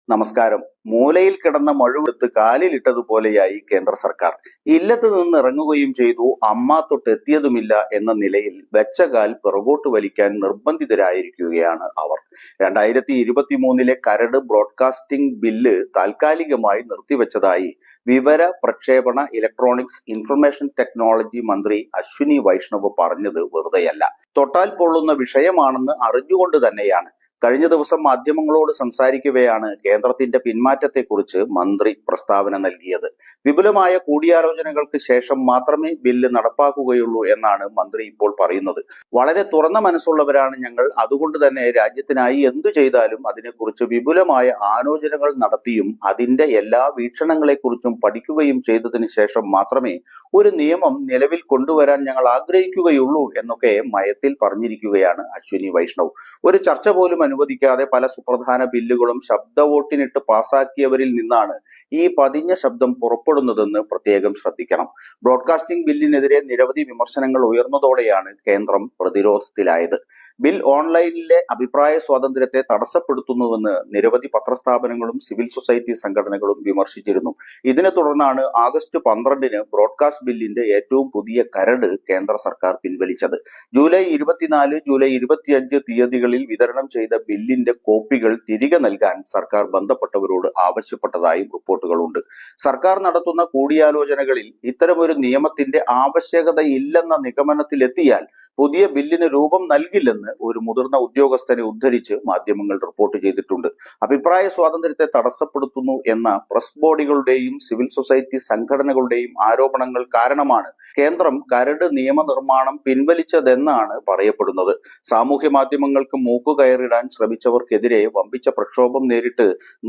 നമസ്കാരം. മൂലയിൽ കിടന്ന മഴുവെടുത്ത് കാലിലിട്ടതുപോലെയായി കേന്ദ്ര സർക്കാർ. ഇല്ലത്ത് നിന്ന് ഇറങ്ങുകയും ചെയ്തു, അമ്മ തൊട്ടെത്തിയതുമില്ല എന്ന നിലയിൽ വെച്ച കാൽ പിറകോട്ട് വലിക്കാൻ നിർബന്ധിതരായിരിക്കുകയാണ് അവർ. 2023 കരട് ബ്രോഡ്കാസ്റ്റിംഗ് ബില്ല് താൽക്കാലികമായി നിർത്തിവെച്ചതായി വിവര പ്രക്ഷേപണ ഇലക്ട്രോണിക്സ് ഇൻഫർമേഷൻ ടെക്നോളജി മന്ത്രി അശ്വിനി വൈഷ്ണവ് പറഞ്ഞത് വെറുതെയല്ല. തൊട്ടാൽ പൊള്ളുന്ന വിഷയമാണെന്ന് അറിഞ്ഞുകൊണ്ട് തന്നെയാണ്. കഴിഞ്ഞ ദിവസം മാധ്യമങ്ങളോട് സംസാരിക്കവെയാണ് കേന്ദ്രത്തിന്റെ പിന്മാറ്റത്തെക്കുറിച്ച് മന്ത്രി പ്രസ്താവന നൽകിയത്. വിപുലമായ കൂടിയാലോചനകൾക്ക് ശേഷം മാത്രമേ ബില്ല് നടപ്പാക്കുകയുള്ളൂ എന്നാണ് മന്ത്രി ഇപ്പോൾ പറയുന്നത്. വളരെ തുറന്ന മനസ്സുള്ളവരാണ് ഞങ്ങൾ, അതുകൊണ്ട് തന്നെ രാജ്യത്തിനായി എന്തു ചെയ്താലും അതിനെക്കുറിച്ച് വിപുലമായ ആലോചനകൾ നടത്തിയും അതിന്റെ എല്ലാ വീക്ഷണങ്ങളെക്കുറിച്ചും പഠിക്കുകയും ചെയ്തതിനു ശേഷം മാത്രമേ ഒരു നിയമം നിലവിൽ കൊണ്ടുവരാൻ ഞങ്ങൾ ആഗ്രഹിക്കുകയുള്ളൂ എന്നൊക്കെ മയത്തിൽ പറഞ്ഞിരിക്കുകയാണ് അശ്വിനി വൈഷ്ണവ്. ഒരു ചർച്ച പോലും അനുവദിക്കാതെ പല സുപ്രധാന ബില്ലുകളും ശബ്ദ വോട്ടിനിട്ട് പാസാക്കിയവരിൽ നിന്നാണ് ഈ പതിഞ്ഞ ശബ്ദം പുറപ്പെടുന്നതെന്ന് പ്രത്യേകം ശ്രദ്ധിക്കണം. ബ്രോഡ്കാസ്റ്റിംഗ് ബില്ലിനെതിരെ നിരവധി വിമർശനങ്ങൾ ഉയർന്നതോടെയാണ് കേന്ദ്രം പ്രതിരോധത്തിലായത്. ബിൽ ഓൺലൈനിലെ അഭിപ്രായ സ്വാതന്ത്ര്യത്തെ തടസ്സപ്പെടുത്തുന്നുവെന്ന് നിരവധി പത്രസ്ഥാപനങ്ങളും സിവിൽ സൊസൈറ്റി സംഘടനകളും വിമർശിച്ചിരുന്നു. ഇതിനെ തുടർന്നാണ് ആഗസ്റ്റ് 12 ബ്രോഡ്കാസ്റ്റ് ബില്ലിന്റെ ഏറ്റവും പുതിയ കരട് കേന്ദ്ര സർക്കാർ പിൻവലിച്ചത്. ജൂലൈ 24, ജൂലൈ 25 തീയതികളിൽ വിതരണം ചെയ്ത ബില്ലിന്റെ കോപ്പികൾ തിരികെ നൽകാൻ സർക്കാർ ബന്ധപ്പെട്ടവരോട് ആവശ്യപ്പെട്ടതായും റിപ്പോർട്ടുകളുണ്ട്. സർക്കാർ നടത്തുന്ന കൂടിയാലോചനകളിൽ ഇത്തരമൊരു നിയമത്തിന്റെ ആവശ്യകതയില്ലെന്ന നിഗമനത്തിലെത്തിയാൽ പുതിയ ബില്ലിന് രൂപം നൽകില്ലെന്ന് ഒരു മുതിർന്ന ഉദ്യോഗസ്ഥനെ ഉദ്ധരിച്ച് മാധ്യമങ്ങൾ റിപ്പോർട്ട് ചെയ്തിട്ടുണ്ട്. അഭിപ്രായ സ്വാതന്ത്ര്യത്തെ തടസ്സപ്പെടുത്തുന്നു എന്ന പ്രസ് ബോഡികളുടെയും സിവിൽ സൊസൈറ്റി സംഘടനകളുടെയും ആരോപണങ്ങൾ കാരണമാണ് കേന്ദ്രം കരട് നിയമനിർമ്മാണം പിൻവലിച്ചതെന്നാണ് പറയപ്പെടുന്നത്. സാമൂഹ്യ മാധ്യമങ്ങൾക്ക് മൂക്കുകയറിടാൻ ശ്രമിച്ചവർക്കെതിരെ വമ്പിച്ച പ്രക്ഷോഭം നേരിട്ട്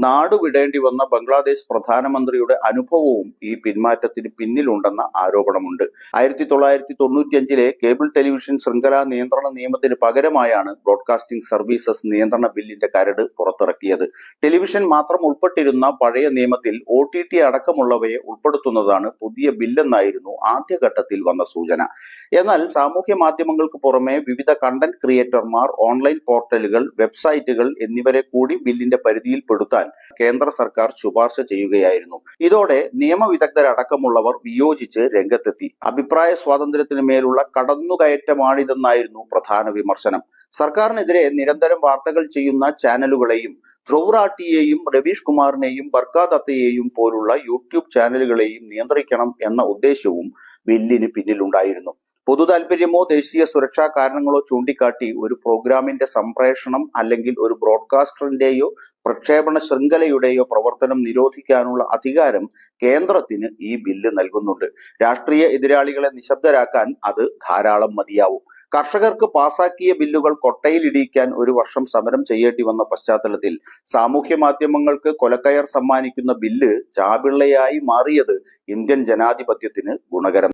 നാടുവിടേണ്ടി വന്ന ബംഗ്ലാദേശ് പ്രധാനമന്ത്രിയുടെ അനുഭവവും ഈ പിന്മാറ്റത്തിന് പിന്നിലുണ്ടെന്ന ആരോപണമുണ്ട്. 1995 കേബിൾ ടെലിവിഷൻ ശൃംഖലാ നിയന്ത്രണ നിയമത്തിന് പകരമായാണ് ബ്രോഡ്കാസ്റ്റിംഗ് സർവീസസ് നിയന്ത്രണ ബില്ലിന്റെ കരട് പുറത്തിറക്കിയത്. ടെലിവിഷൻ മാത്രം ഉൾപ്പെട്ടിരുന്ന പഴയ നിയമത്തിൽ OTT അടക്കമുള്ളവയെ ഉൾപ്പെടുത്തുന്നതാണ് പുതിയ ബില്ലെന്നായിരുന്നു ആദ്യഘട്ടത്തിൽ വന്ന സൂചന. എന്നാൽ സാമൂഹ്യ മാധ്യമങ്ങൾക്ക് പുറമെ വിവിധ കണ്ടന്റ് ക്രിയേറ്റർമാർ, ഓൺലൈൻ പോർട്ടലുകൾ, വെബ്സൈറ്റുകൾ എന്നിവരെ കൂടി ബില്ലിന്റെ പരിധിയിൽപ്പെടുത്താൻ കേന്ദ്ര സർക്കാർ ശുപാർശ ചെയ്യുകയായിരുന്നു. ഇതോടെ നിയമവിദഗ്ധരടക്കമുള്ളവർ വിയോജിച്ച് രംഗത്തെത്തി. അഭിപ്രായ സ്വാതന്ത്ര്യത്തിന് മേലുള്ള കടന്നുകയറ്റമാണിതെന്നായിരുന്നു പ്രധാന വിമർശനം. സർക്കാരിനെതിരെ നിരന്തരം വാർത്തകൾ ചെയ്യുന്ന ചാനലുകളെയും ധ്രുവ് റാട്ടിയെയും രവീഷ് കുമാറിനെയും ബർക്ക ദത്തയെയും പോലുള്ള യൂട്യൂബ് ചാനലുകളെയും നിയന്ത്രിക്കണം എന്ന ഉദ്ദേശവും ബില്ലിന് പിന്നിലുണ്ടായിരുന്നു. പൊതു താൽപര്യമോ ദേശീയ സുരക്ഷാ കാരണങ്ങളോ ചൂണ്ടിക്കാട്ടി ഒരു പ്രോഗ്രാമിന്റെ സംപ്രേഷണം അല്ലെങ്കിൽ ഒരു ബ്രോഡ്കാസ്റ്ററിന്റെയോ പ്രക്ഷേപണ ശൃംഖലയുടെയോ പ്രവർത്തനം നിരോധിക്കാനുള്ള അധികാരം കേന്ദ്രത്തിന് ഈ ബില്ല് നൽകുന്നുണ്ട്. രാഷ്ട്രീയ എതിരാളികളെ നിശബ്ദരാക്കാൻ അത് ധാരാളം മതിയാവും. കർഷകർക്ക് പാസാക്കിയ ബില്ലുകൾ കൊട്ടയിലിടിയിക്കാൻ 1 വർഷം സമരം ചെയ്യേണ്ടി വന്ന പശ്ചാത്തലത്തിൽ സാമൂഹ്യ മാധ്യമങ്ങൾക്ക് കൊലക്കയർ സമ്മാനിക്കുന്ന ബില്ല് ചാപിള്ളയായി മാറിയത് ഇന്ത്യൻ ജനാധിപത്യത്തിന് ഗുണകരം.